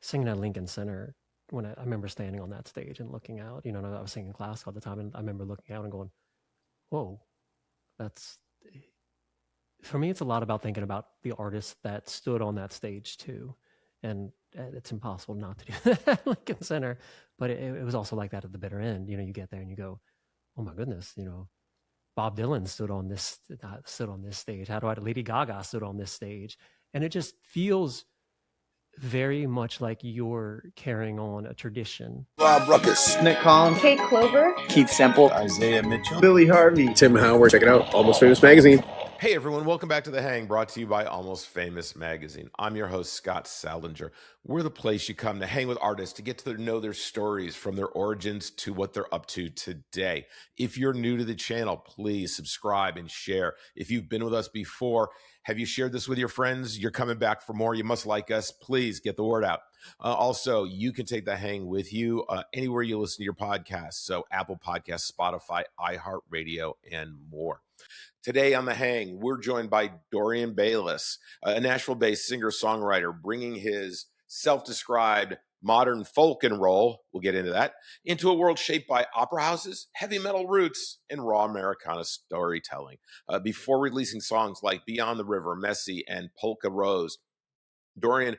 singing at Lincoln Center when I remember standing on that stage and looking out. You know, and I was singing classical at the time, and I remember looking out and going, "Whoa, that's." For me, it's a lot about thinking about the artists that stood on that stage too, and it's impossible not to do that at Lincoln Center. But it was also like that at the bitter end. You know, you get there and you go, "Oh my goodness," you know, Bob Dylan stood on this stage. How do I? Lady Gaga stood on this stage, and it just feels very much like you're carrying on a tradition. Rob Ruckus, Nick Collins, Kate Clover, Keith Semple, Isaiah Mitchell, Billy Harvey, Tim Howard. Check it out, Almost Famous Magazine. Hey everyone, welcome back to The Hang, brought to you by Almost Famous Magazine. I'm your host, Scott Saldinger. We're the place you come to hang with artists, to get to know their stories from their origins to what they're up to today. If you're new to the channel, please subscribe and share. If you've been with us before, have you shared this with your friends? You're coming back for more. You must like us. Please get the word out. Also, you can take The Hang with you anywhere you listen to your podcasts. So Apple Podcasts, Spotify, iHeartRadio, and more. Today on The Hang, we're joined by Dorian Balis, a Nashville-based singer-songwriter, bringing his self-described modern folk and roll, we'll get into that, into a world shaped by opera houses, heavy metal roots, and raw Americana storytelling. Before releasing songs like Beyond the River, Messy, and Polka Rose, Dorian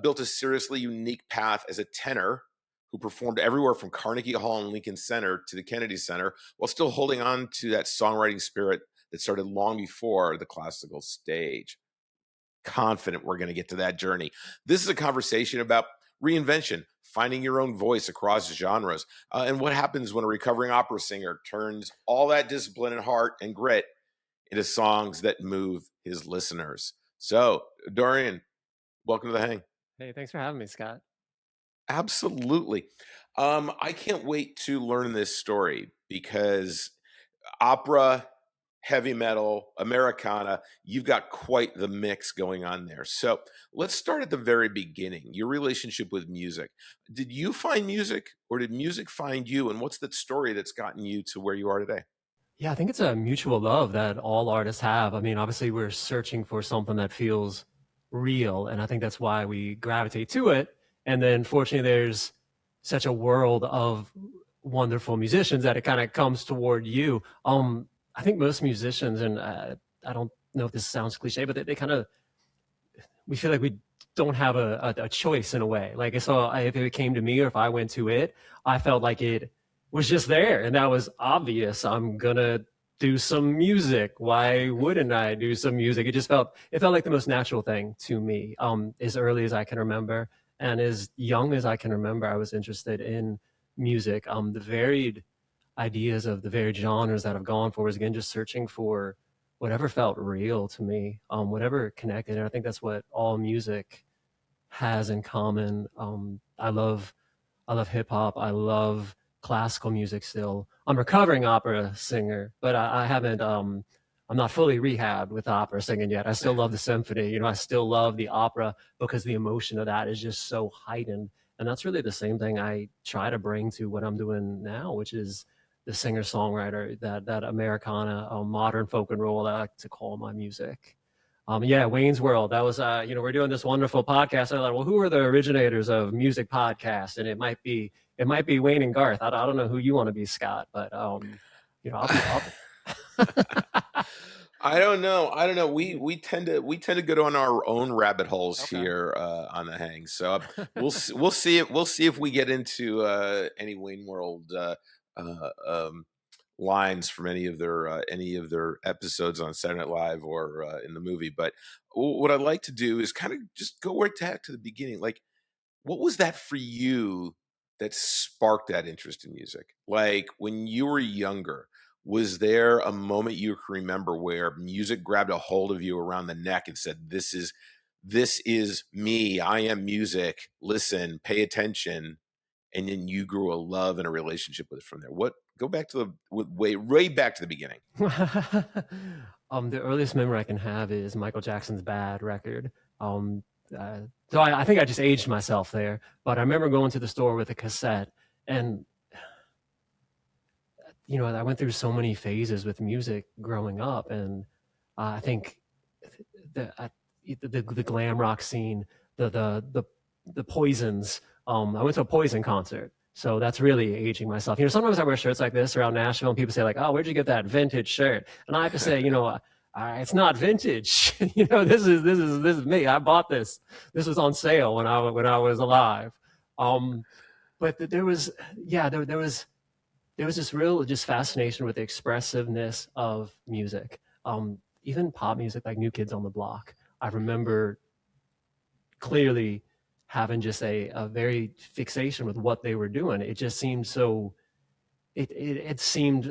built a seriously unique path as a tenor who performed everywhere from Carnegie Hall and Lincoln Center to the Kennedy Center, while still holding on to that songwriting spirit that started long before the classical stage. Confident we're going to get to that journey. This is a conversation about reinvention, finding your own voice across genres, and what happens when a recovering opera singer turns all that discipline and heart and grit into songs that move his listeners. So, Dorian, welcome to The Hang. Hey, thanks for having me, Scott. Absolutely. I can't wait to learn this story because opera, heavy metal, Americana, you've got quite the mix going on there. So let's start at the very beginning, your relationship with music. Did you find music or did music find you? And what's that story that's gotten you to where you are today? Yeah, I think it's a mutual love that all artists have. I mean, obviously we're searching for something that feels real, and I think that's why we gravitate to it. And then fortunately there's such a world of wonderful musicians that it kind of comes toward you. I think most musicians, and I don't know if this sounds cliche, but they kind of, we feel like we don't have a choice in a way. Like, so if it came to me or if I went to it, I felt like it was just there and that was obvious. I'm going to do some music. Why wouldn't I do some music? It felt like the most natural thing to me. As early as I can remember and as young as I can remember, I was interested in music. The varied ideas of the varied genres that I've gone for is, again, just searching for whatever felt real to me, whatever connected. And I think that's what all music has in common. I love hip hop. I love classical music still. I'm a recovering opera singer, but I haven't, I'm not fully rehabbed with opera singing yet. I still love the symphony. You know, I still love the opera because the emotion of that is just so heightened. And that's really the same thing I try to bring to what I'm doing now, which is the singer-songwriter, that Americana, modern folk and roll, I like to call my music. Yeah, Wayne's World. That was, we're doing this wonderful podcast. I thought, well, who are the originators of music podcasts? And it might be Wayne and Garth. I don't know who you want to be, Scott, but I'll I don't know. We tend to go down our own rabbit holes here on The Hang. So we'll see if we get into any Wayne World lines from any of their episodes on Saturday Night Live or in the movie. But what I'd like to do is kind of just go right back to the beginning. Like, what was that for you that sparked that interest in music? Like, when you were younger, was there a moment you can remember where music grabbed a hold of you around the neck and said, this is me, I am music, listen, pay attention, and then you grew a love and a relationship with it from there? Go back to way back to the beginning. The earliest memory I can have is Michael Jackson's Bad record. So I think I just aged myself there, but I remember going to the store with a cassette, and you know, I went through so many phases with music growing up, and I think the glam rock scene, the the Poisons. I went to a Poison concert. So that's really aging myself. You know, sometimes I wear shirts like this around Nashville, and people say like, "Oh, where'd you get that vintage shirt?" And I have to say, you know, it's not vintage. You know, this is me. I bought this. This was on sale when I was alive. But there was, yeah, there was this real just fascination with the expressiveness of music. Even pop music, like New Kids on the Block. I remember clearly having just a very fixation with what they were doing. It just seemed so. It seemed.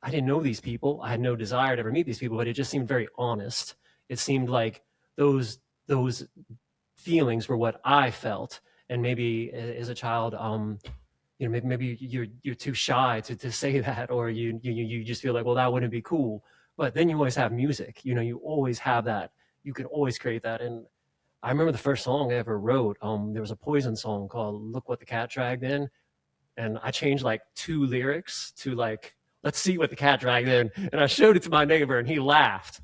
I didn't know these people. I had no desire to ever meet these people, but it just seemed very honest. It seemed like those feelings were what I felt, and maybe as a child, you know, maybe you're too shy to say that, or you just feel like, well, that wouldn't be cool. But then you always have music. You know, you always have that. You can always create that. And I remember the first song I ever wrote. There was a Poison song called "Look What the Cat Dragged In," and I changed like 2 lyrics to like, "Let's see what the cat dragged in," and I showed it to my neighbor, and he laughed.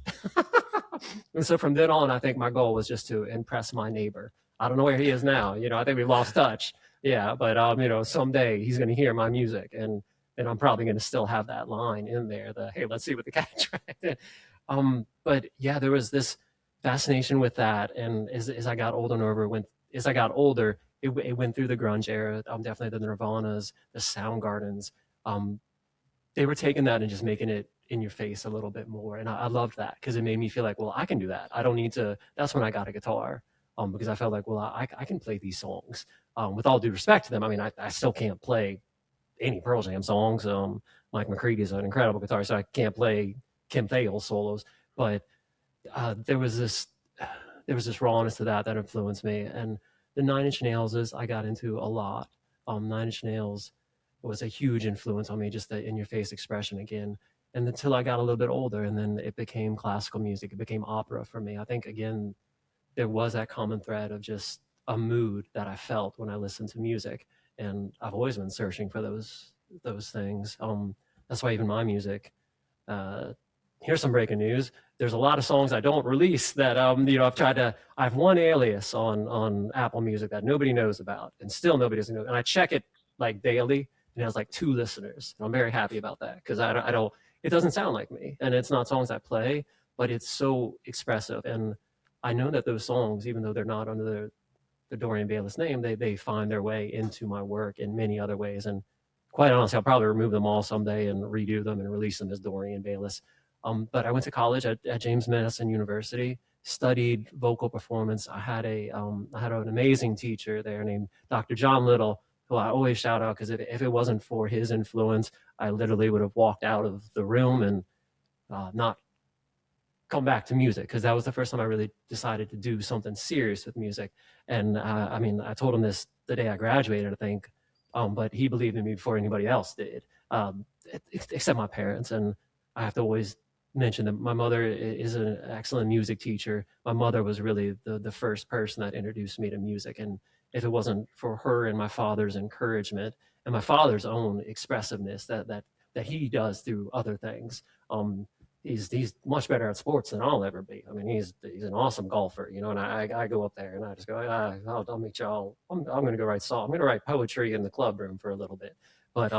And so from then on, I think my goal was just to impress my neighbor. I don't know where he is now. You know, I think we've lost touch. Yeah, but you know, someday he's going to hear my music, and I'm probably going to still have that line in there. The "Hey, let's see what the cat dragged in." But yeah, there was this fascination with that, and as I got older, as I got older, it went through the grunge era. Definitely the Nirvanas, the Soundgardens. They were taking that and just making it in your face a little bit more, and I loved that because it made me feel like, well, I can do that. I don't need to. That's when I got a guitar, because I felt like, well, I can play these songs. With all due respect to them, I mean, I still can't play any Pearl Jam songs. Mike McCready is an incredible guitarist, so I can't play Kim Thayil solos. But there was this rawness to that influenced me, and the Nine Inch Nails I got into a lot. Nine Inch Nails was a huge influence on me, just the in-your-face expression again. And until I got a little bit older, and then it became classical music, it became opera for me. I think again, there was that common thread of just a mood that I felt when I listened to music, and I've always been searching for those things. That's why even my music. Here's some breaking news. There's a lot of songs I don't release that you know, I have one alias on Apple Music that nobody knows about, and still nobody doesn't know. And I check it like daily, and it has like 2 listeners. And I'm very happy about that because I don't. It doesn't sound like me, and it's not songs I play, but it's so expressive. And I know that those songs, even though they're not under the Dorian Balis name, they find their way into my work in many other ways. And quite honestly, I'll probably remove them all someday and redo them and release them as Dorian Balis. But I went to college at James Madison University, studied vocal performance. I had an amazing teacher there named Dr. John Little, who I always shout out because if it wasn't for his influence, I literally would have walked out of the room and not come back to music, because that was the first time I really decided to do something serious with music. And I mean, I told him this the day I graduated, I think, but he believed in me before anybody else did, except my parents. And I have to always mention that my mother is an excellent music teacher. My mother was really the first person that introduced me to music. And if it wasn't for her and my father's encouragement and my father's own expressiveness that he does through other things, he's much better at sports than I'll ever be. I mean, he's an awesome golfer, you know. And I go up there and I just go, I'll meet y'all. I'm going to go write song. I'm going to write poetry in the club room for a little bit. But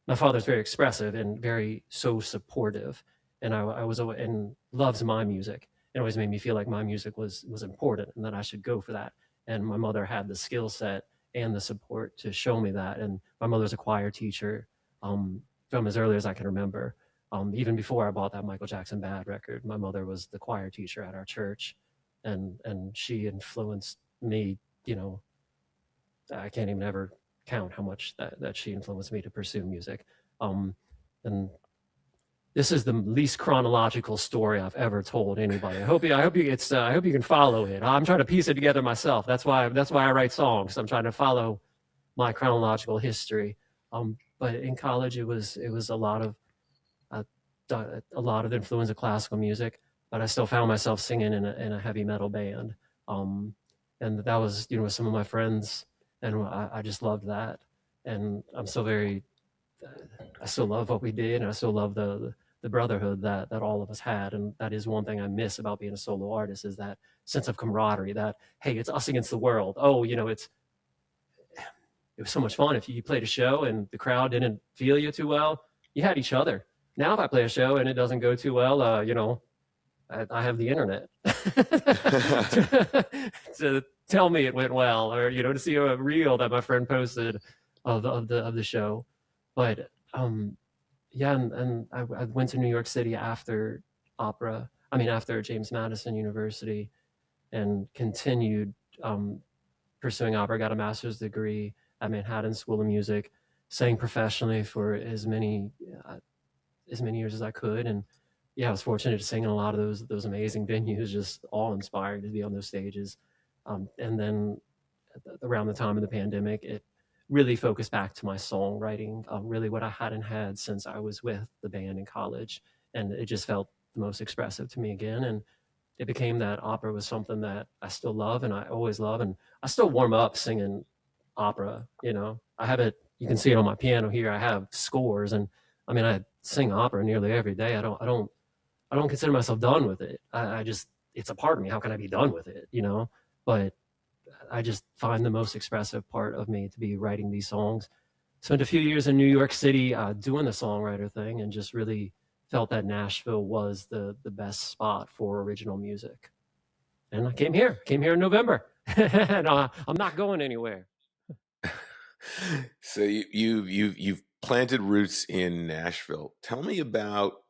my father's very expressive and very so supportive, and I was and loves my music. It always made me feel like my music was important and that I should go for that. And my mother had the skill set and the support to show me that. And my mother's a choir teacher from as early as I can remember. Even before I bought that Michael Jackson Bad record, my mother was the choir teacher at our church, and she influenced me. You know, I can't even ever count how much that she influenced me to pursue music. And this is the least chronological story I've ever told anybody. I hope you can follow it. I'm trying to piece it together myself. That's why I write songs. I'm trying to follow my chronological history. But in college, it was a lot of influence of classical music, but I still found myself singing in a heavy metal band. And that was, you know, with some of my friends, and I just loved that. And I'm still I still love what we did, and I still love the the brotherhood that all of us had. And that is one thing I miss about being a solo artist, is that sense of camaraderie, that, hey, it's us against the world. Oh, it was so much fun. If you played a show and the crowd didn't feel you too well, you had each other. Now, if I play a show and it doesn't go too well, I have the internet to tell me it went well, or to see a reel that my friend posted of the show. But yeah, and I went to New York City after opera. I mean, after James Madison University, and continued pursuing opera. Got a master's degree at Manhattan School of Music, sang professionally for as many years as I could, and yeah, I was fortunate to sing in a lot of those amazing venues, just all inspiring to be on those stages. And then around the time of the pandemic, it really focused back to my songwriting, really what I hadn't had since I was with the band in college, and it just felt the most expressive to me again. And it became that opera was something that I still love and I always love, and I still warm up singing opera. I have it. You can see it on my piano here. I have scores, and I mean, I sing opera nearly every day. I don't consider myself done with it. I just, it's a part of me. How can I be done with it? But I just find the most expressive part of me to be writing these songs. Spent a few years in New York City doing the songwriter thing, and just really felt that Nashville was the best spot for original music. And I came here in November, and I'm not going anywhere. So you've planted roots in Nashville. Tell me about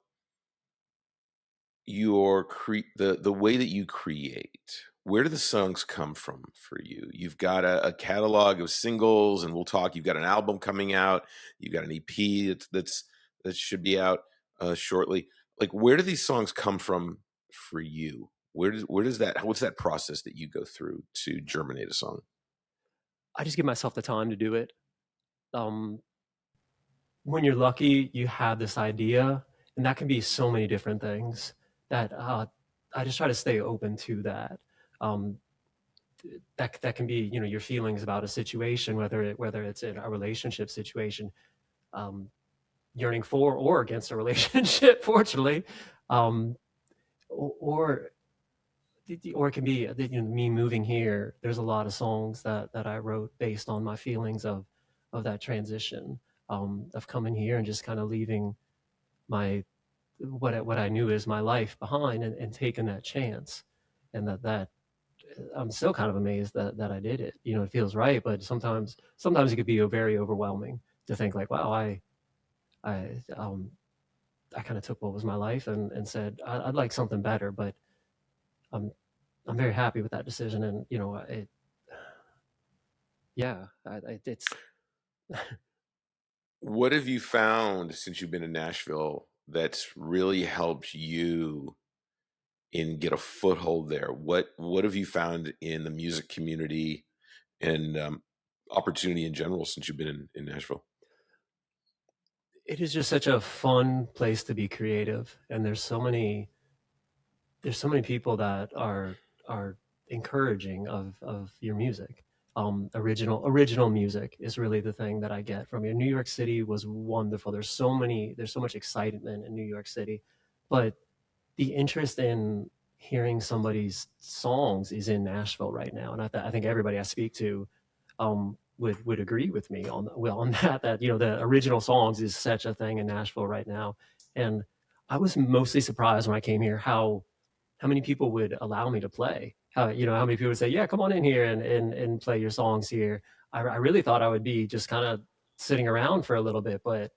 the way that you create. Where do the songs come from for you? You've got a catalog of singles, and we'll talk. You've got an album coming out. You've got an EP that should be out shortly. Like, where do these songs come from for you? What's that process that you go through to germinate a song? I just give myself the time to do it. When you're lucky, you have this idea, and that can be so many different things, that I just try to stay open to that. That can be, your feelings about a situation, whether it's in a relationship situation, yearning for or against a relationship, fortunately, or it can be me moving here. There's a lot of songs that I wrote based on my feelings of that transition, of coming here and just kind of leaving what I knew is my life behind, and taking that chance. And that I'm still kind of amazed that I did it. It feels right, but sometimes it could be very overwhelming to think like, wow, I kind of took what was my life and said I'd like something better, but I'm very happy with that decision. And it's What have you found since you've been in Nashville that's really helped you get a foothold there? What have you found in the music community and opportunity in general since you've been in Nashville? It is just such a fun place to be creative, and there's so many people that are encouraging of your music. Original music is really the thing that I get from you. New York City was wonderful. There's so much excitement in New York City, but the interest in hearing somebody's songs is in Nashville right now. And I think everybody I speak to would agree with me on that, the original songs is such a thing in Nashville right now. And I was mostly surprised when I came here how many people would allow me to play. How many people would say, yeah, come on in here and play your songs here. I really thought I would be just kind of sitting around for a little bit, but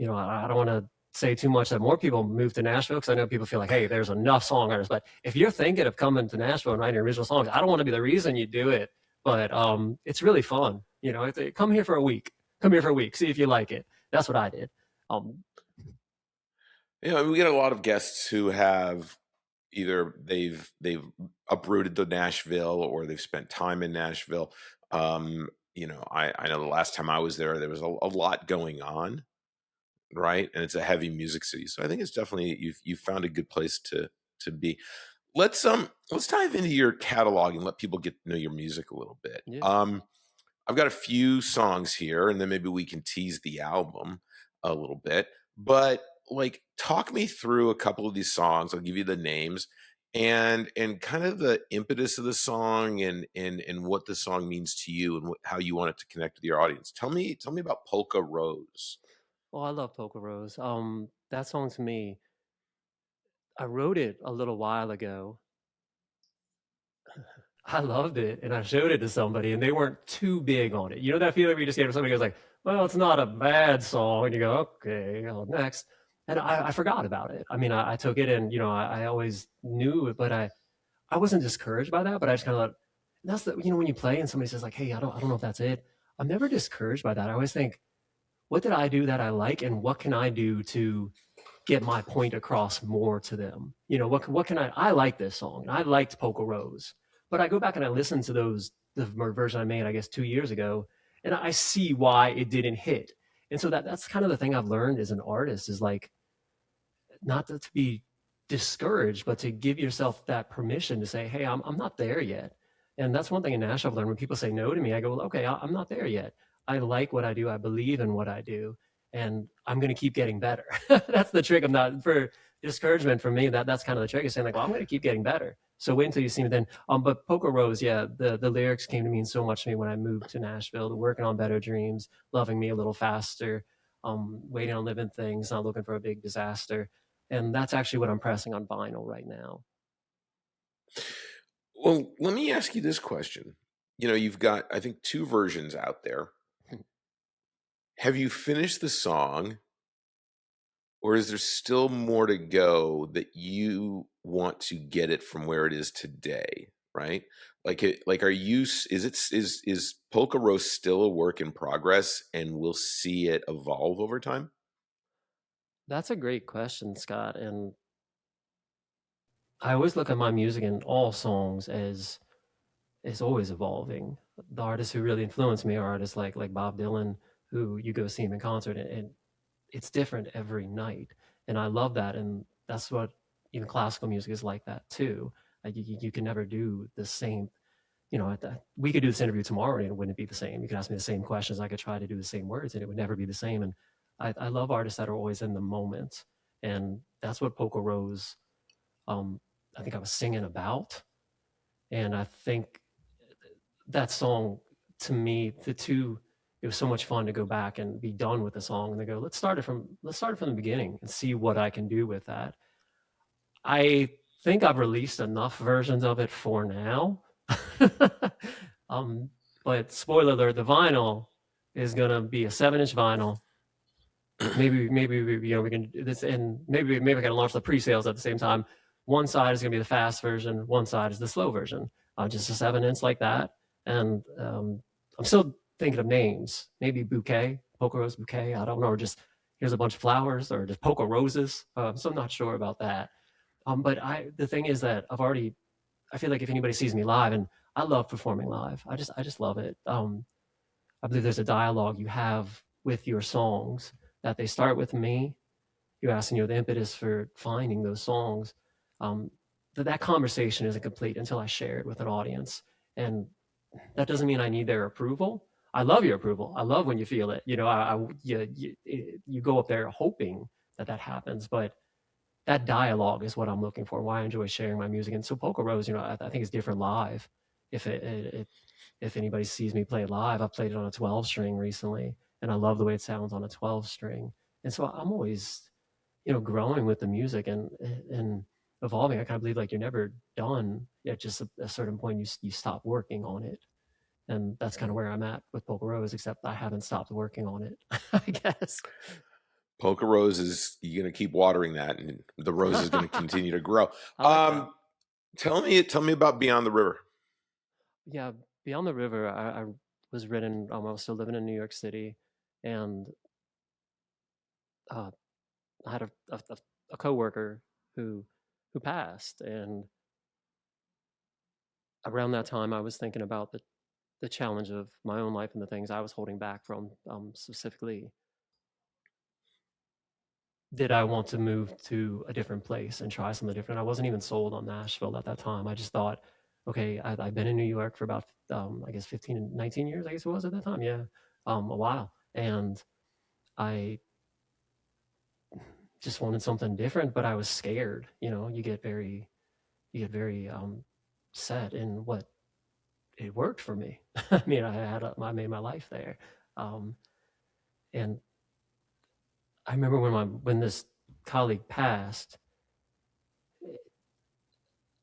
I don't want to say too much that more people move to Nashville, because I know people feel like, hey, there's enough songwriters. But if you're thinking of coming to Nashville and writing original songs, I don't want to be the reason you do it. But it's really fun. Come here for a week. See if you like it. That's what I did. We get a lot of guests who have either they've uprooted to Nashville or they've spent time in Nashville. I know the last time I was there was a lot going on, right? And it's a heavy music city, so I think it's definitely you've found a good place to be. Let's dive into your catalog and let people get to know your music a little bit. Yeah. I've got a few songs here, and then maybe we can tease the album a little bit. But like talk me through a couple of these songs. I'll give you the names and kind of the impetus of the song and what the song means to you and how you want it to connect with your audience. Tell me about Polka Rose. Oh, I love Polka Rose. That song to me, I wrote it a little while ago. I loved it, and I showed it to somebody, and they weren't too big on it. You know that feeling where you just gave it to somebody who goes like, "Well, it's not a bad song," and you go, "Okay, next." And I forgot about it. I mean, I took it, and I always knew it, but I wasn't discouraged by that. But I just kind of thought, that's the when you play and somebody says like, "Hey, I don't know if that's it." I'm never discouraged by that. I always think, what did I do that I like, and what can I do to get my point across more to them? What can I like this song, and I liked Polka Rose, but I go back and I listen to the version I made, I guess 2 years ago, and I see why it didn't hit. And so that's kind of the thing I've learned as an artist is like not to be discouraged, but to give yourself that permission to say, hey, I'm not there yet. And that's one thing in Nashville I've learned. When people say no to me, I go, well, okay, I'm not there yet. I like what I do. I believe in what I do, and I'm going to keep getting better. That's the trick. I'm not for discouragement for me. That's kind of the trick is saying like, well, I'm going to keep getting better. So wait until you see me then. But Polka Rose, yeah, the lyrics came to mean so much to me when I moved to Nashville, working on better dreams, loving me a little faster, waiting on living things, not looking for a big disaster. And that's actually what I'm pressing on vinyl right now. Well, let me ask you this question. You've got, I think, two versions out there. Have you finished the song, or is there still more to go that you want to get it from where it is today? Right? Is Polka Rose still a work in progress, and we'll see it evolve over time? That's a great question, Scott. And I always look at my music and all songs as always evolving. The artists who really influence me are artists like Bob Dylan, who you go see him in concert, and it's different every night. And I love that. And that's what even classical music is like that too. Like you can never do the same. We could do this interview tomorrow and it wouldn't be the same. You could ask me the same questions. I could try to do the same words and it would never be the same. And I love artists that are always in the moment. And that's what Polka Rose, I think I was singing about. And I think that song, to me, it was so much fun to go back and be done with the song and then go, let's start it from the beginning and see what I can do with that. I think I've released enough versions of it for now. But spoiler alert, the vinyl is gonna be a 7-inch vinyl. Maybe we can do this, and maybe I can launch the pre-sales at the same time. One side is gonna be the fast version, one side is the slow version. Just a 7-inch like that. And I'm still thinking of names. Maybe Bouquet, Polka Rose Bouquet. I don't know, or just here's a bunch of flowers, or just Polka Roses. So I'm not sure about that. But the thing is that I feel like if anybody sees me live, and I love performing live, I just love it. I believe there's a dialogue you have with your songs that they start with me. You're asking the impetus for finding those songs. That conversation isn't complete until I share it with an audience, and that doesn't mean I need their approval. I love your approval. I love when you feel it. You go up there hoping that happens, but that dialogue is what I'm looking for. Why I enjoy sharing my music. And so Polka Rose, I think it's different live. If anybody sees me play live, I've played it on a 12 string recently, and I love the way it sounds on a 12 string. And so I'm always, growing with the music and evolving. I kind of believe like you're never done at just a certain point. You stop working on it. And that's kind of where I'm at with Polka Rose, except I haven't stopped working on it, I guess. Polka Rose is, you're going to keep watering that, and the rose is going to continue to grow. Tell me about Beyond the River. Yeah, Beyond the River, I was written, I was still living in New York City, and I had a coworker who passed, and around that time I was thinking about the challenge of my own life and the things I was holding back from, specifically. Did I want to move to a different place and try something different? I wasn't even sold on Nashville at that time. I just thought, okay, I've been in New York for about, I guess 15, 19 years, I guess it was at that time. Yeah. A while. And I just wanted something different, but I was scared. You get very set in what it worked for me. I mean, I made my life there, and I remember when this colleague passed,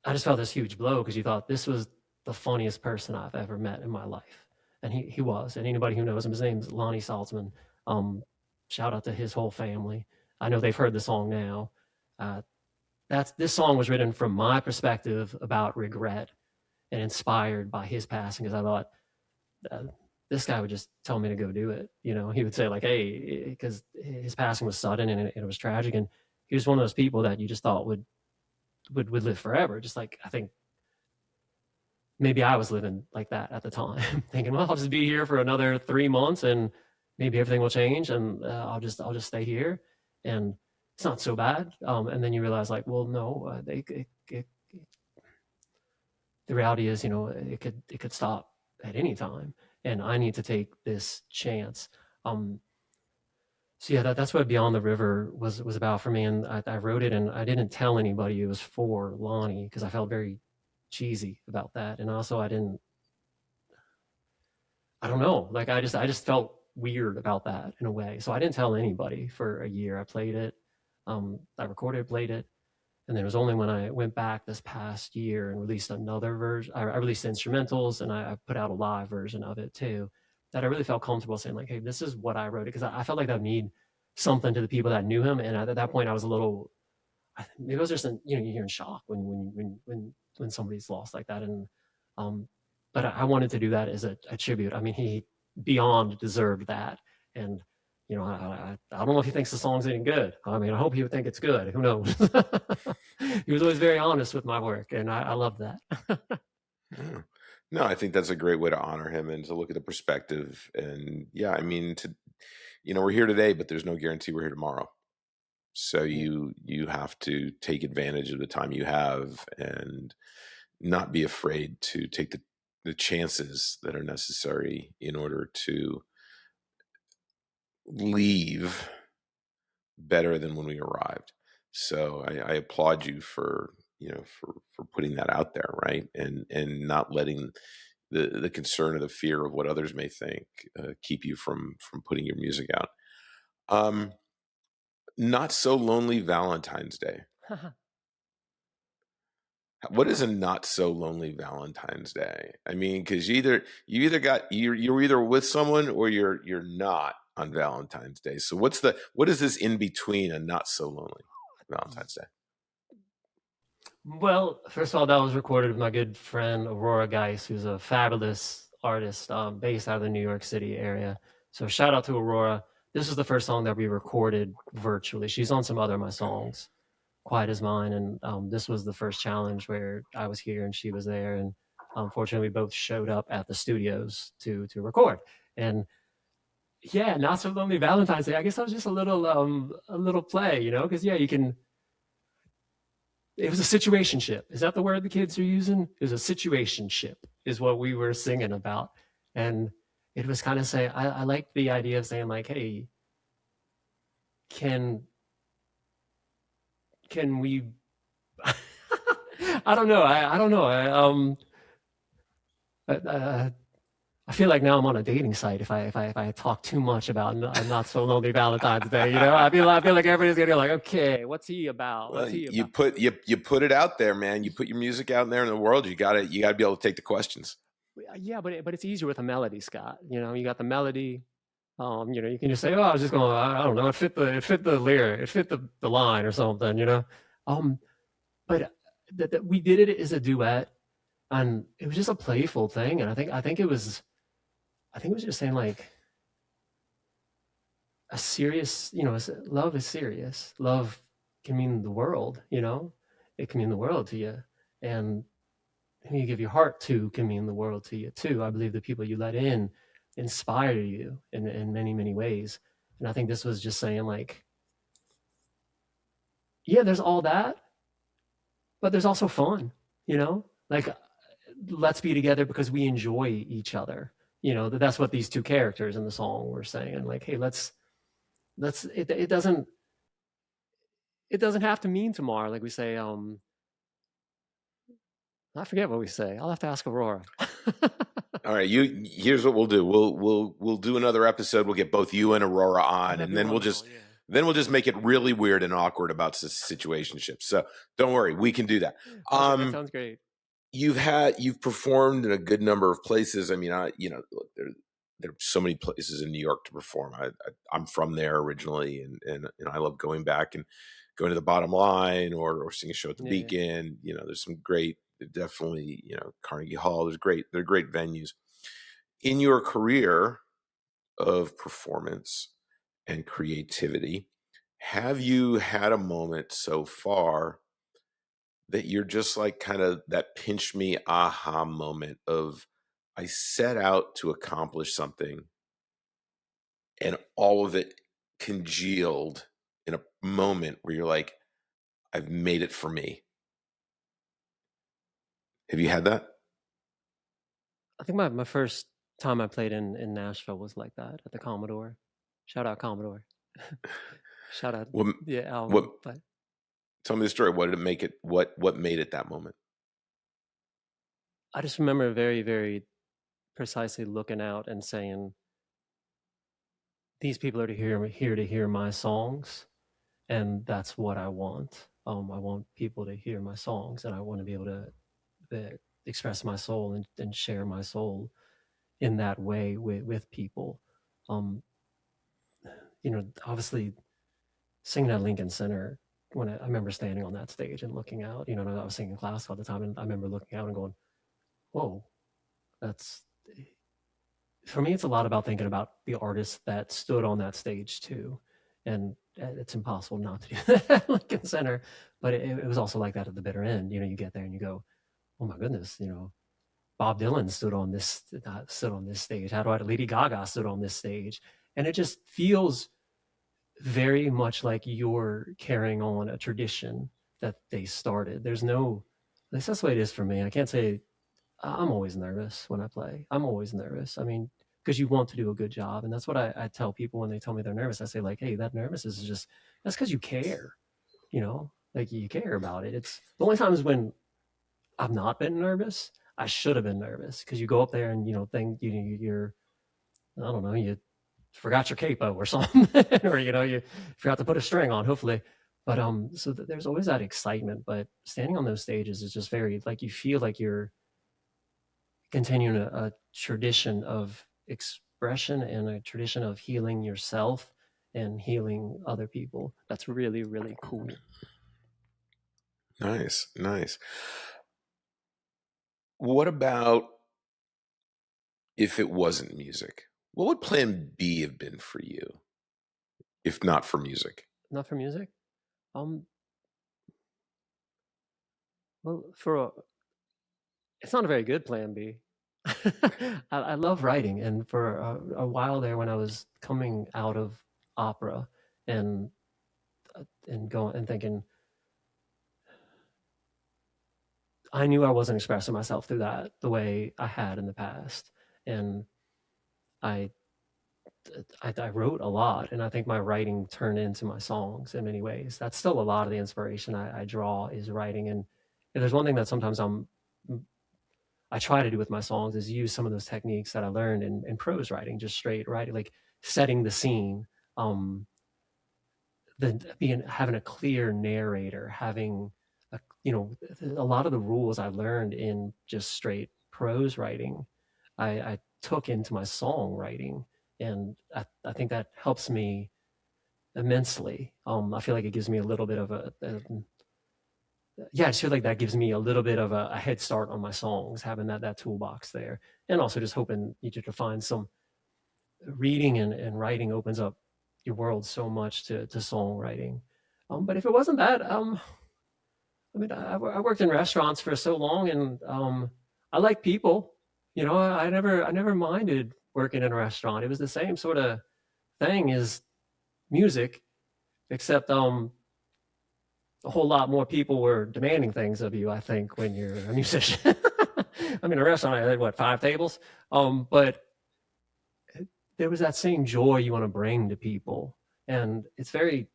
I just felt this huge blow because you thought this was the funniest person I've ever met in my life, and he was. And anybody who knows him, his name's Lonnie Saltzman. Shout out to his whole family. I know they've heard the song now. This song was written from my perspective about regret and inspired by his passing, because I thought this guy would just tell me to go do it. He would say like, hey, because his passing was sudden and it was tragic, and he was one of those people that you just thought would live forever. Just like, I think maybe I was living like that at the time, thinking, well, I'll just be here for another 3 months and maybe everything will change, and I'll just stay here, and it's not so bad. And then you realize like, well, no, the reality is, it could stop at any time, and I need to take this chance. So yeah, that's what Beyond the River was about for me. And I wrote it, and I didn't tell anybody it was for Lonnie, because I felt very cheesy about that. And also I don't know, like I just felt weird about that in a way. So I didn't tell anybody for a year. I played it, I recorded, played it. And then it was only when I went back this past year and released another version, I released instrumentals, and I put out a live version of it too, that I really felt comfortable saying like, hey, this is what I wrote it. Because I felt like that would mean something to the people that knew him. And at that point I was a little, maybe I was just you're in shock when somebody's lost like that. And but I wanted to do that as a tribute. I mean, he beyond deserved that. And I don't know if he thinks the song's any good. I mean, I hope he would think it's good. Who knows? He was always very honest with my work, and I love that. Yeah. No, I think that's a great way to honor him and to look at the perspective. And yeah, I mean, we're here today, but there's no guarantee we're here tomorrow. So you have to take advantage of the time you have and not be afraid to take the chances that are necessary in order to leave better than when we arrived. So I applaud you for putting that out there, right? And not letting the concern or the fear of what others may think keep you from putting your music out. Not So Lonely Valentine's Day. What is a not so lonely Valentine's Day? I mean, because you're either with someone or you're not on Valentine's Day. So what is this in between a not so lonely Valentine's Day? Well, first of all, that was recorded with my good friend Aurora Geis, who's a fabulous artist based out of the New York City area. So shout out to Aurora. This was the first song that we recorded virtually. She's on some other of my songs, Quiet as Mine, and this was the first challenge where I was here and she was there, and unfortunately we both showed up at the studios to record. And yeah, Not So Lonely Valentine's Day, I guess that was just a little play, because yeah, it was a situationship. Is that the word the kids are using? It was a situationship is what we were singing about. And it was kind of saying, I like the idea of saying like, hey, can we I don't know. I don't know. I feel like now I'm on a dating site if I talk too much about Not So Lonely Valentine's Day. I feel like everybody's gonna go like, okay, what's he about? What's he about? You put it out there, man. You put your music out there in the world. You gotta be able to take the questions. Yeah, but it's easier with a melody, Scott. You got the melody. You can just say, oh, I was just going, I don't know, it fit the lyric, it fit the line or something, But we did it as a duet, and it was just a playful thing. And I think it was just saying like a serious, love is serious. Love can mean the world, it can mean the world to you. And who you give your heart to can mean the world to you too. I believe the people you let in inspire you in many, many ways. And I think this was just saying like, yeah, there's all that, but there's also fun, like let's be together because we enjoy each other. That's what these two characters in the song were saying. Like, hey, it doesn't, it doesn't have to mean tomorrow. Like we say, I forget what we say. I'll have to ask Aurora. All right, here's what we'll do. We'll do another episode. We'll get both you and Aurora on, and then we'll just make it really weird and awkward about situationships. So don't worry, we can do that. That sounds great. You've performed in a good number of places. I mean, look, there are so many places in New York to perform. I'm from there originally, and I love going back and going to the Bottom Line or seeing a show at the Beacon. There's some great. Definitely, Carnegie Hall. They're great venues. In your career of performance and creativity, have you had a moment so far that you're just like kind of that pinch me aha moment of I set out to accomplish something and all of it congealed in a moment where you're like, I've made it for me? Have you had that? I think my first time I played in Nashville was like that at the Commodore. Shout out Commodore. Shout out. But tell me the story. What did it make it? What made it that moment? I just remember very, very precisely looking out and saying, these people are here to hear my songs, and that's what I want. I want people to hear my songs, and I want to be able to express my soul and share my soul in that way with people. Obviously singing at Lincoln Center, when I remember standing on that stage and looking out, I was singing classical at the time, and I remember looking out and going, whoa, for me, it's a lot about thinking about the artists that stood on that stage too. And it's impossible not to do that at Lincoln Center, but it was also like that at the bitter end. You get there and you go, oh my goodness, Bob Dylan stood on this stage. Lady Gaga stood on this stage, and it just feels very much like you're carrying on a tradition that they started. At least that's the way it is for me. I can't say I'm always nervous when I play. I'm always nervous. I mean, because you want to do a good job, and that's what I tell people when they tell me they're nervous. I say like, hey, that nervousness is that's because you care. Like you care about it. It's the only times when I've not been nervous. I should have been nervous because you go up there and think you're I don't know, you forgot your capo or something, or you forgot to put a string on, hopefully. But so there's always that excitement. But standing on those stages is just very like you feel like you're continuing a tradition of expression and a tradition of healing yourself and healing other people. That's really, really cool. Nice. What about if it wasn't music? What would plan B have been for you if not for music? Not for music? Well, it's not a very good plan B. I love writing, and for a while there when I was coming out of opera and going and thinking, I knew I wasn't expressing myself through that the way I had in the past. And I wrote a lot, and I think my writing turned into my songs in many ways. That's still a lot of the inspiration I draw is writing. And if there's one thing that sometimes I try to do with my songs is use some of those techniques that I learned in prose writing, just straight writing, like setting the scene, having a clear narrator, having a lot of the rules I learned in just straight prose writing, I took into my songwriting, and I think that helps me immensely. I feel like it gives me a little bit of I just feel like that gives me a little bit of a head start on my songs, having that toolbox there, and also just hoping you to find some reading and writing opens up your world so much to songwriting. But if it wasn't that, I worked in restaurants for so long, and I like people. I never minded working in a restaurant. It was the same sort of thing as music, except a whole lot more people were demanding things of you, I think, when you're a musician. I mean, a restaurant, I had 5 tables? But there was that same joy you want to bring to people. And it's very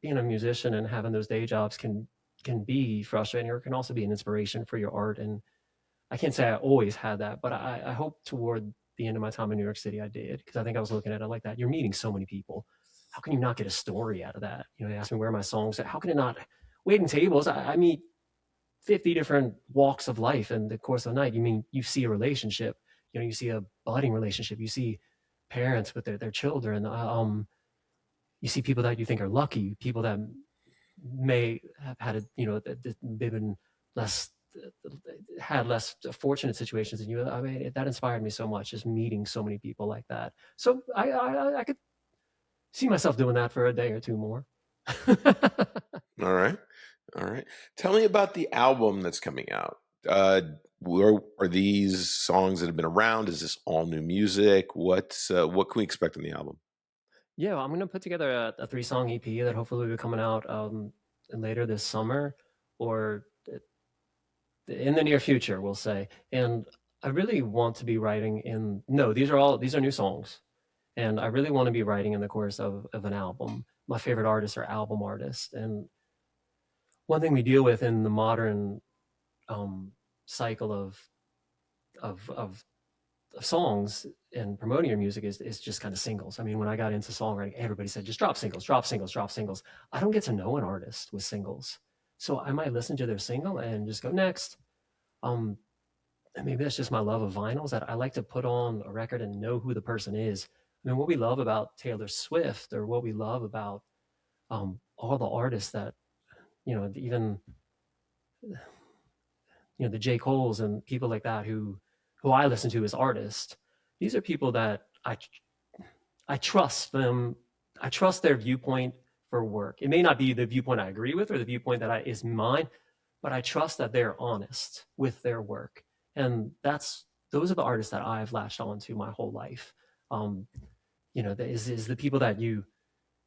being a musician and having those day jobs can be frustrating, or can also be an inspiration for your art. And I can't say I always had that, but I hope toward the end of my time in New York City I did, because I think I was looking at it like that. You're meeting so many people. How can you not get a story out of that? You know, they ask me where my songs at. How can it not? Waiting tables. I meet 50 different walks of life in the course of the night. You see a relationship. You know, you see a budding relationship. You see parents with their children. You see people that you think are lucky, people that may have had they've been less had less fortunate situations than you. I mean, that inspired me so much, just meeting so many people like that. So I could see myself doing that for a day or two more. All right. All right. Tell me about the album that's coming out. Where are these songs that have been around? Is this all new music? What can we expect on the album? Yeah, I'm gonna put together a 3-song EP that hopefully will be coming out later this summer, or in the near future, we'll say. And I really want to be writing in. No, these are new songs, and I really want to be writing in the course of an album. My favorite artists are album artists, and one thing we deal with in the modern cycle of songs and promoting your music is just kind of singles. I mean, when I got into songwriting, everybody said just drop singles, drop singles, drop singles. I don't get to know an artist with singles, so I might listen to their single and just go next. And maybe that's just my love of vinyls, that I like to put on a record and know who the person is. I mean, what we love about Taylor Swift, or what we love about all the artists that, even the J. Cole's and people like that who I listen to as artists. These are people that I trust them. I trust their viewpoint for work. It may not be the viewpoint I agree with or the viewpoint that is mine, but I trust that they're honest with their work. And those are the artists that I've latched on to my whole life. Is the people that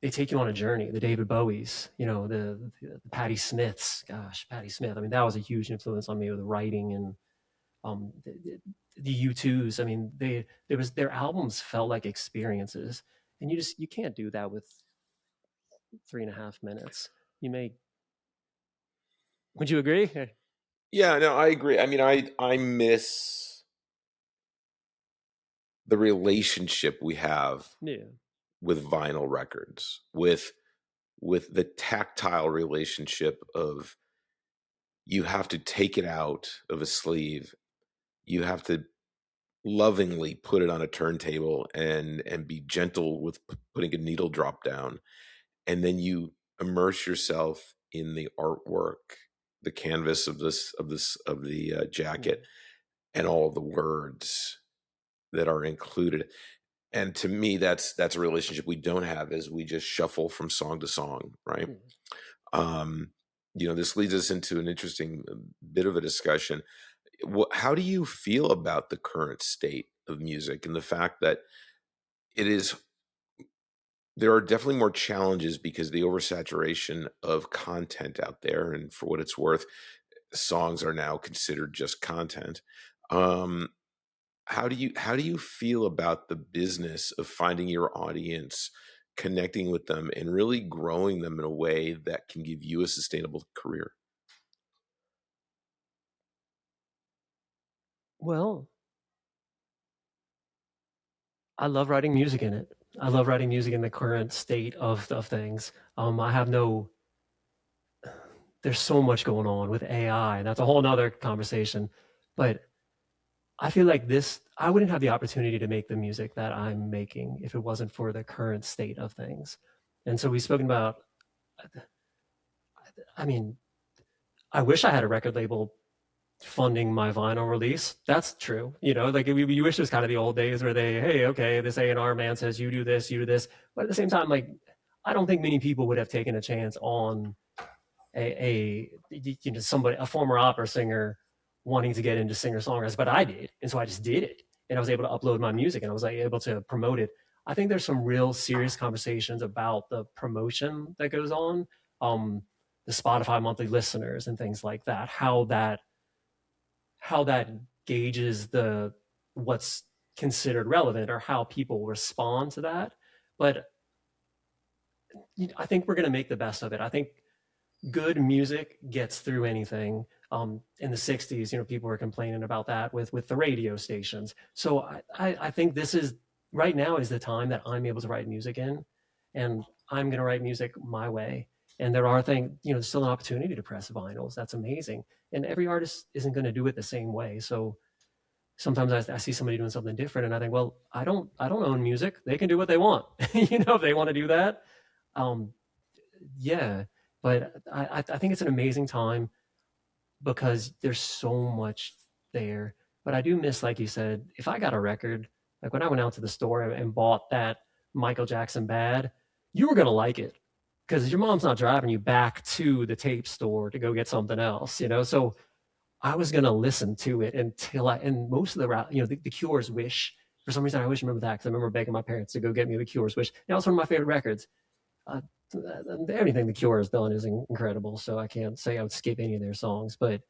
they take you on a journey. The David Bowies, the Patti Smiths. Gosh, Patti Smith. I mean, that was a huge influence on me with writing. And the U2s. I mean, their albums felt like experiences, and you can't do that with 3.5 minutes. Would you agree? Yeah, no, I agree. I mean, I miss the relationship we have with vinyl records, with the tactile relationship of, you have to take it out of a sleeve, you have to lovingly put it on a turntable and be gentle with putting a needle drop down, and then you immerse yourself in the artwork, the canvas of the jacket, and all the words that are included. And to me, that's a relationship we don't have, as we just shuffle from song to song, right? This leads us into an interesting bit of a discussion. How do you feel about the current state of music, and the fact that there are definitely more challenges because of the oversaturation of content out there, and for what it's worth, songs are now considered just content. How do you feel about the business of finding your audience, connecting with them, and really growing them in a way that can give you a sustainable career? Well, I love writing music in it. I love writing music in the current state of things. There's so much going on with AI, and that's a whole nother conversation. But I feel like I wouldn't have the opportunity to make the music that I'm making if it wasn't for the current state of things. And so we've spoken about, I mean, I wish I had a record label funding my vinyl release. That's true. Like we wish it was kind of the old days where hey, okay, this A&R man says you do this, you do this. But at the same time, like, I don't think many people would have taken a chance on a former opera singer wanting to get into singer-songwriters, but I did. And so I just did it. And I was able to upload my music, and I was able to promote it. I think there's some real serious conversations about the promotion that goes on, the Spotify monthly listeners and things like that, how that gauges what's considered relevant, or how people respond to that. But I think we're going to make the best of it. I think good music gets through anything. In the 60s, people were complaining about that with the radio stations. So I think this is right now is the time that I'm able to write music in, and I'm going to write music my way. And there are things, there's still an opportunity to press vinyls. That's amazing. And every artist isn't going to do it the same way. So sometimes I see somebody doing something different, and I think, well, I don't own music. They can do what they want. If they want to do that, um, yeah. But I think it's an amazing time because there's so much there. But I do miss, like you said, if I got a record, like when I went out to the store and bought that Michael Jackson Bad, you were gonna like it because your mom's not driving you back to the tape store to go get something else. So I was gonna listen to it until and most of the Cure's Wish. For some reason, I always remember that because I remember begging my parents to go get me the Cure's Wish. Now it's one of my favorite records. Uh, Anything the Cure has done is incredible, so I can't say I would skip any of their songs. But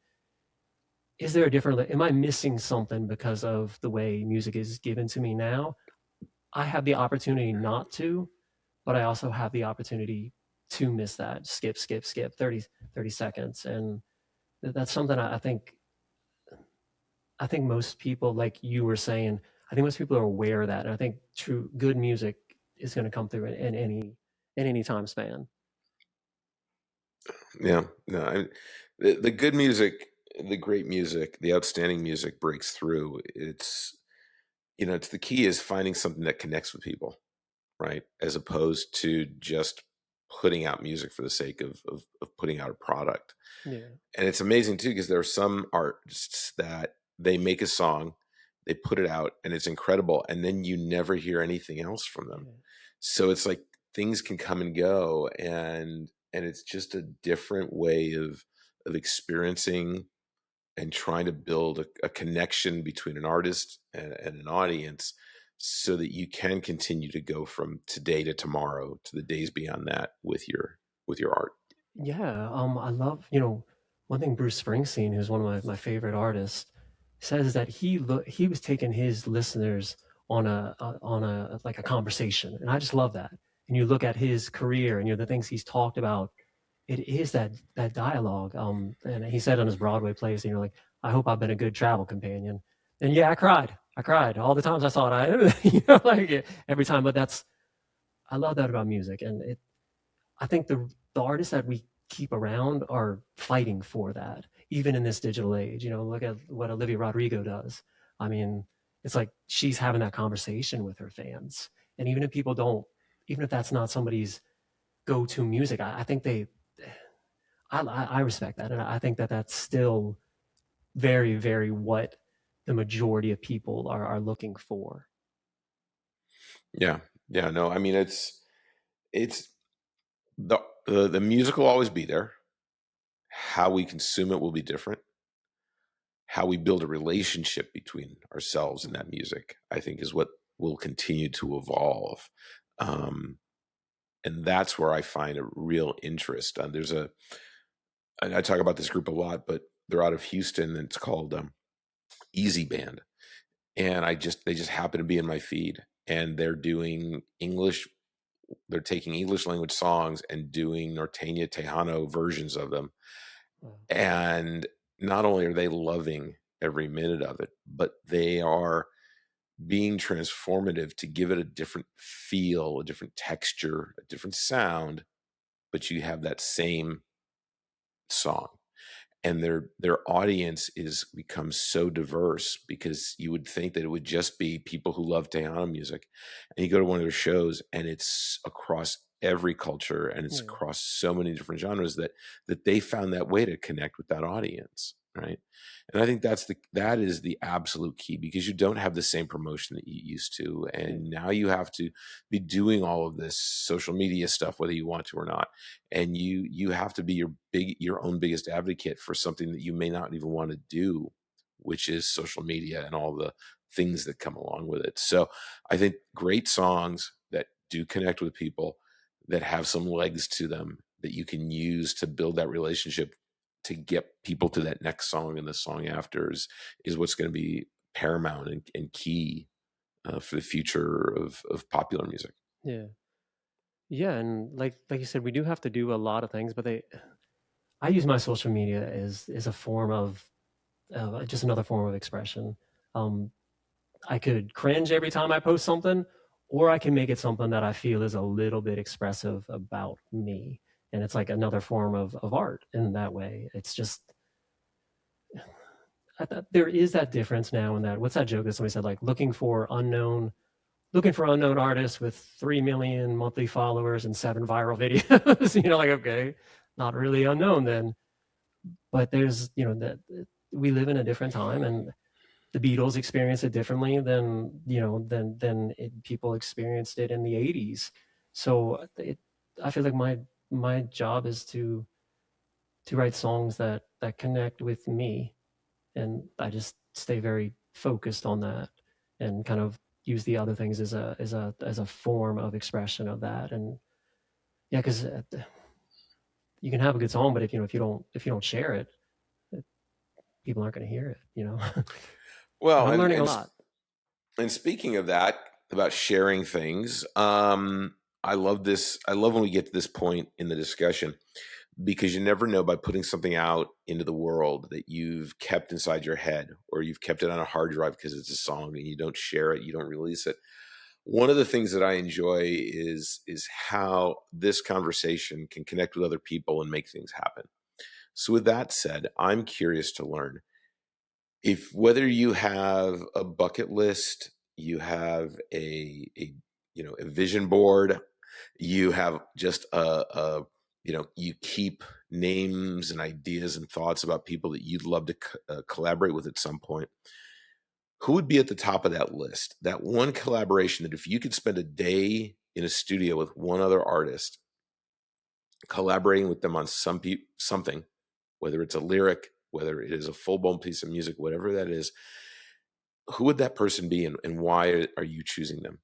is there a different? Am I missing something because of the way music is given to me now? I have the opportunity not to, but I also have the opportunity to miss that. Skip, skip, skip, 30 seconds. And that's something I think most people, like you were saying, I think most people are aware of that. And I think true good music is going to come through in any time span. Yeah, no, the good music, the great music, the outstanding music breaks through. It's the key is finding something that connects with people, right? As opposed to just putting out music for the sake of putting out a product. Yeah. And it's amazing too, because there are some artists that they make a song, they put it out, and it's incredible, and then you never hear anything else from them. Yeah. So it's like things can come and go, and it's just a different way of experiencing and trying to build a connection between an artist and an audience so that you can continue to go from today to tomorrow to the days beyond that with your art. Yeah, I love, one thing Bruce Springsteen, who's one of my favorite artists, says that he was taking his listeners on a like a conversation, and I just love that. And you look at his career, and the things he's talked about, it is that dialogue. And he said on his Broadway plays, like, I hope I've been a good travel companion. And yeah, I cried all the times I saw it. Like every time. But I love that about music, and I think the artists that we keep around are fighting for that, even in this digital age. Look at what Olivia Rodrigo does. I mean, it's like she's having that conversation with her fans, and even if people don't, even if that's not somebody's go-to music, I think I respect that, and I think that that's still very, very what the majority of people are looking for. Yeah, yeah, no, I mean it's the music will always be there. How we consume it will be different. How we build a relationship between ourselves and that music, I think, is what will continue to evolve. Um, and that's where I find a real interest. And I talk about this group a lot, but they're out of Houston, and it's called Easy Band. And they just happen to be in my feed, and they're doing English. They're taking English language songs and doing Norteña Tejano versions of them. Wow. And not only are they loving every minute of it, but they are being transformative to give it a different feel, a different texture, a different sound, but you have that same song. And their audience is becomes so diverse, because you would think that it would just be people who love Tejano music, and you go to one of their shows and it's across every culture, and it's Yeah. across so many different genres that they found that way to connect with that audience, right? And I think that is the absolute key, because you don't have the same promotion that you used to, Yeah. and now you have to be doing all of this social media stuff whether you want to or not, and you have to be your own biggest advocate for something that you may not even want to do, which is social media and all the things that come along with it. So I think great songs that do connect with people, that have some legs to them, that you can use to build that relationship to get people to that next song and the song after is what's going to be paramount and key for the future of popular music. Yeah. Yeah, and like you said, we do have to do a lot of things, but I use my social media as a form of just another form of expression. Um, I could cringe every time I post something, or I can make it something that I feel is a little bit expressive about me, and it's like another form of art in that way. It's just there is that difference now in that. What's that joke that somebody said, like looking for unknown artists with 3 million monthly followers and 7 viral videos. Like, okay, not really unknown then. But there's, that we live in a different time, and the Beatles experienced it differently than people experienced it in the 80s. So I feel like my job is to write songs that connect with me, and I just stay very focused on that, and kind of use the other things as a form of expression of that. And yeah, because you can have a good song, but if you don't share it, people aren't going to hear it. Well, And I'm learning a lot. and speaking of that, about sharing things, I love this. I love when we get to this point in the discussion, because you never know, by putting something out into the world that you've kept inside your head, or you've kept it on a hard drive because it's a song and you don't share it, you don't release it. One of the things that I enjoy is how this conversation can connect with other people and make things happen. So with that said, I'm curious to learn if whether you have a bucket list, you have a vision board, you have just you keep names and ideas and thoughts about people that you'd love to collaborate with at some point. Who would be at the top of that list? That one collaboration that if you could spend a day in a studio with one other artist, collaborating with them on something, whether it's a lyric, whether it is a full-blown piece of music, whatever that is, who would that person be, and why are you choosing them?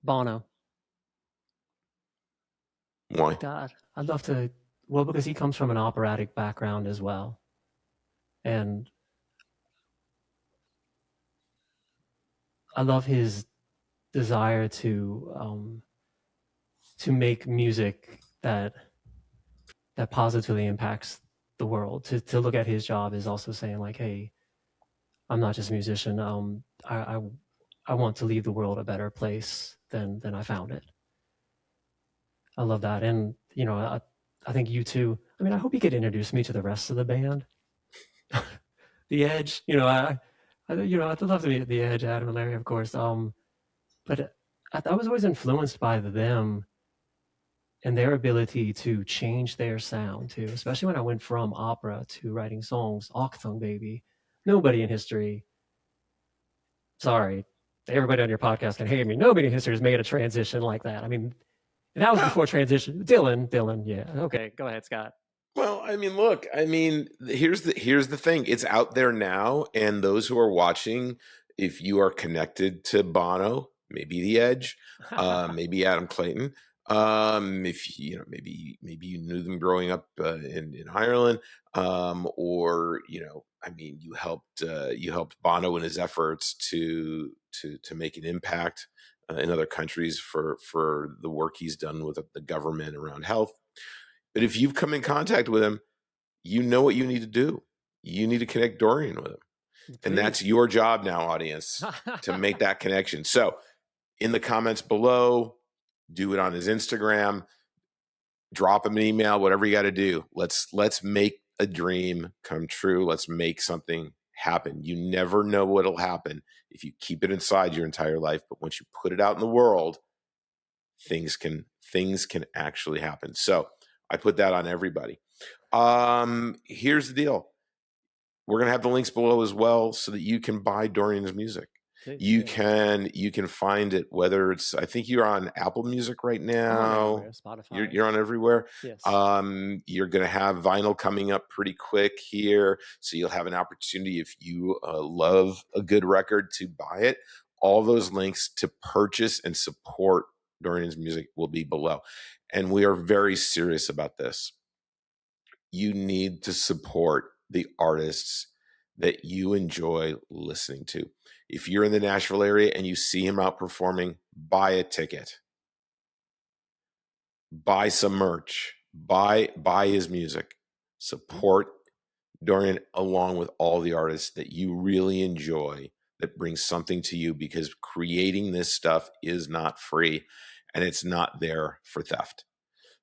Bono. Why? God, I'd love to. Well, because he comes from an operatic background as well, and I love his desire to make music that positively impacts the world. To look at his job is also saying, like, hey, I'm not just a musician. I want to leave the world a better place than I found it. I love that, and I think you too. I mean, I hope you could introduce me to the rest of the band. The Edge, I'd love to meet the Edge, Adam and Larry, of course. But I was always influenced by them and their ability to change their sound too, especially when I went from opera to writing songs. Achtung Baby. Nobody in history, sorry, everybody on your podcast can hate me. Nobody in history has made a transition like that. I mean, that was before transition. Dylan, yeah. Okay, go ahead, Scott. Well, I mean, look, I mean, here's the thing. It's out there now, and those who are watching, if you are connected to Bono, maybe The Edge, maybe Adam Clayton, if maybe you knew them growing up in Ireland, or I mean, you helped Bono in his efforts to make an impact in other countries for the work he's done with the government around health. But if you've come in contact with him, you know what you need to do. You need to connect Dorian with him. And that's your job now, audience, to make that connection. So in the comments below, do it on his Instagram, drop him an email, whatever you got to do. Let's make a dream come true. Let's make something happen. You never know what'll happen if you keep it inside your entire life. But once you put it out in the world, things can actually happen. So I put that on everybody. Here's the deal. We're going to have the links below as well so that you can buy Dorian's music. You can find it, whether it's, I think you're on Apple Music right now. Spotify. You're on everywhere. Yes. You're going to have vinyl coming up pretty quick here. So you'll have an opportunity, if you love a good record, to buy it. All those links to purchase and support Dorian's music will be below. And we are very serious about this. You need to support the artists that you enjoy listening to. If you're in the Nashville area and you see him out performing, buy a ticket, buy some merch, buy his music, support Dorian along with all the artists that you really enjoy that brings something to you, because creating this stuff is not free and it's not there for theft.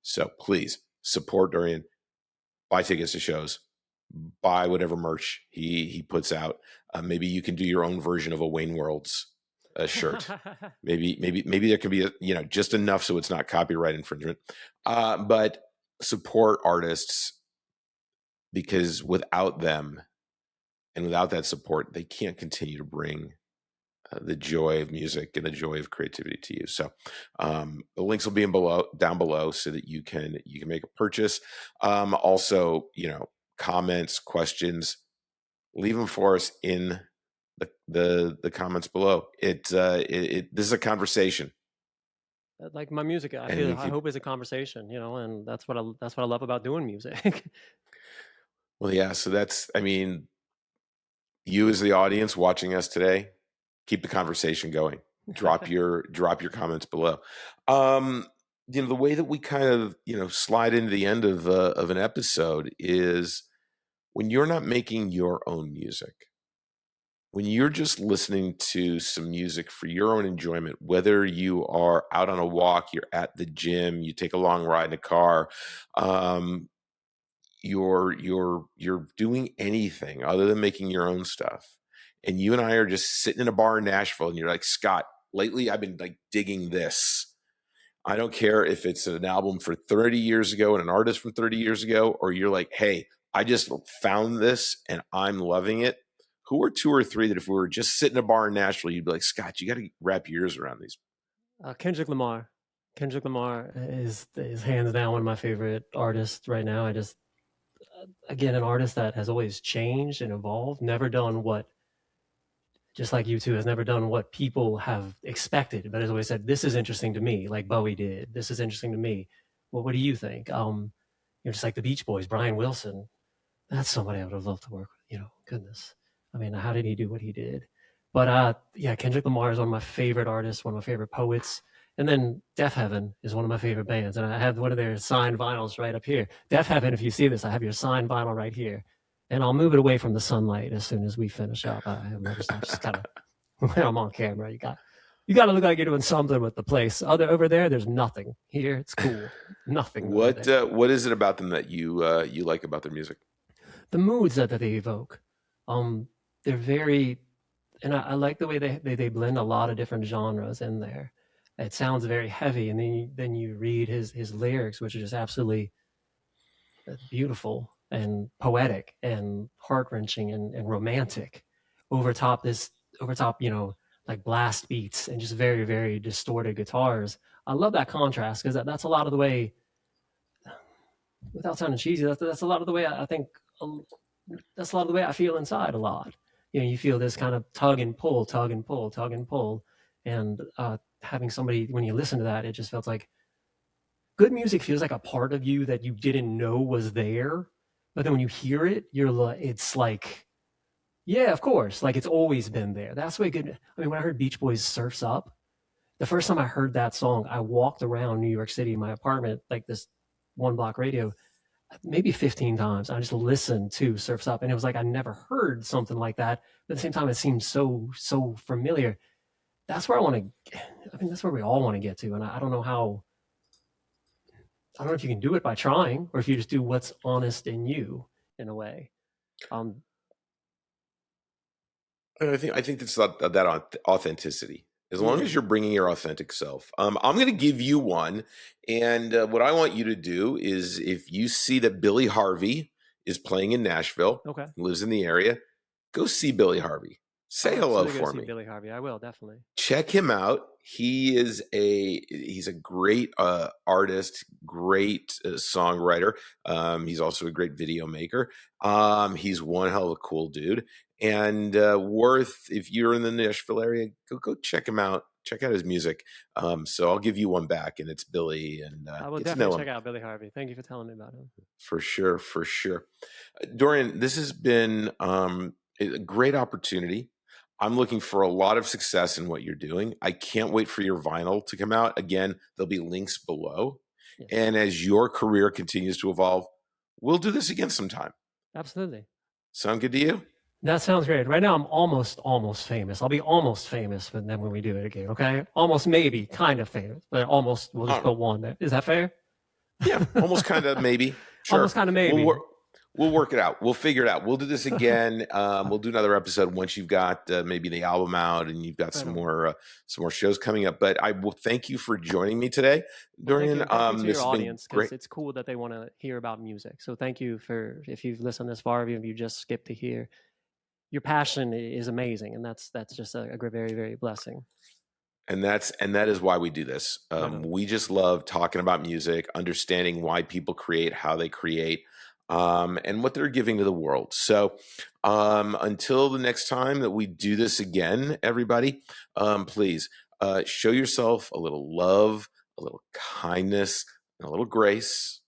So please support Dorian, buy tickets to shows, buy whatever merch he puts out. Maybe you can do your own version of a Wayne Worlds shirt. maybe there can be just enough so it's not copyright infringement. But support artists, because without them and without that support, they can't continue to bring the joy of music and the joy of creativity to you. So the links will be down below so that you can make a purchase. Also, comments, questions, leave them for us in the comments below. This is a conversation. Like my music, I hope it's a conversation, and that's what I love about doing music. Well, yeah. So you as the audience watching us today, keep the conversation going. Drop your comments below. The way that we kind of slide into the end of an episode is when you're not making your own music, when you're just listening to some music for your own enjoyment, whether you are out on a walk, you're at the gym, you take a long ride in a car, you're doing anything other than making your own stuff, and you and I are just sitting in a bar in Nashville, and you're like, Scott, lately I've been like digging this. I don't care if it's an album for 30 years ago and an artist from 30 years ago, or you're like, hey, I just found this and I'm loving it. Who are 2 or 3 that if we were just sitting in a bar in Nashville, you'd be like, Scott, you got to wrap your ears around these? Kendrick Lamar. Kendrick Lamar is hands down one of my favorite artists right now. Again, an artist that has always changed and evolved, never done what, just like you two, has never done what people have expected, but has always said, this is interesting to me, like Bowie did. This is interesting to me. Well, what do you think? Just like the Beach Boys, Brian Wilson. That's somebody I would have loved to work with, goodness. How did he do what he did? But Kendrick Lamar is one of my favorite artists, one of my favorite poets. And then Deafheaven is one of my favorite bands. And I have one of their signed vinyls right up here. Deafheaven, if you see this, I have your signed vinyl right here. And I'll move it away from the sunlight as soon as we finish up. I just kind of, when I'm on camera, you got to look like you're doing something with the place. Over there, there's nothing. Here, it's cool. Nothing. What is it about them that you like about their music? The moods that they evoke. They're very, and I like the way they blend a lot of different genres in there. It sounds very heavy, and then you read his lyrics, which are just absolutely beautiful and poetic and heart-wrenching and romantic, over top, like blast beats and just very, very distorted guitars. I love that contrast, because that's a lot of the way, without sounding cheesy, that's a lot of the way I think, that's a lot of the way I feel inside a lot. You feel this kind of tug and pull, tug and pull, tug and pull. And having somebody, when you listen to that, it just felt like good music feels like a part of you that you didn't know was there. But then when you hear it, it's like, yeah, of course. Like it's always been there. That's the way good. When I heard Beach Boys' Surf's Up, the first time I heard that song, I walked around New York City in my apartment, like this one block radio, maybe 15 times. I just listened to Surf's Up, and it was like I never heard something like that. But at the same time, it seemed so familiar. That's where that's where we all want to get to. And I don't know if you can do it by trying, or if you just do what's honest in you, in a way. I think it's that authenticity. As long as you're bringing your authentic self. I'm going to give you one. And what I want you to do is, if you see that Billy Harvey is playing in Nashville, lives in the area, go see Billy Harvey. Say hello for me. Billy Harvey, I will, definitely. Check him out. He's a great artist, great songwriter. He's also a great video maker. He's one hell of a cool dude. And if you're in the Nashville area, go check him out. Check out his music. So I'll give you one back, and it's Billy. And I will definitely check out Billy Harvey. Thank you for telling me about him. For sure. Dorian, this has been A great opportunity. I'm looking for a lot of success in what you're doing. I can't wait for your vinyl to come out. Again, there'll be links below. Yes. And as your career continues to evolve, we'll do this again sometime. Absolutely. Sound good to you? That sounds great. Right now, I'm almost famous. I'll be almost famous, but then when we do it again, okay? Almost, maybe, kind of famous, but almost. We'll just put one there. Is that fair? Yeah, almost, kind of, maybe. Sure. Almost, kind of, maybe. We'll work it out. We'll figure it out. We'll do this again. We'll do another episode once you've got maybe the album out and you've got some more shows coming up. But I will thank you for joining me today, Dorian. Thank you to your audience, because it's cool that they want to hear about music. So thank you for, if you've listened this far, if you just skipped to here, your passion is amazing, and that's just a very, very blessing. And that is why we do this. We just love talking about music, understanding why people create, how they create, and what they're giving to the world. So until the next time that we do this again, everybody, please show yourself a little love, a little kindness, and a little grace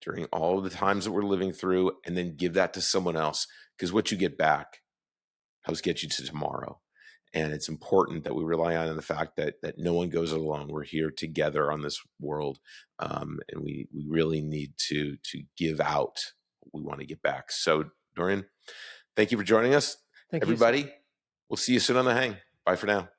during all of the times that we're living through, and then give that to someone else, because what you get back helps get you to tomorrow. And it's important that we rely on the fact that no one goes alone. We're here together on this world, and we really need to give out what we want to get back. So, Dorian, thank you for joining us. Thank everybody. You, we'll see you soon on the hang. Bye for now.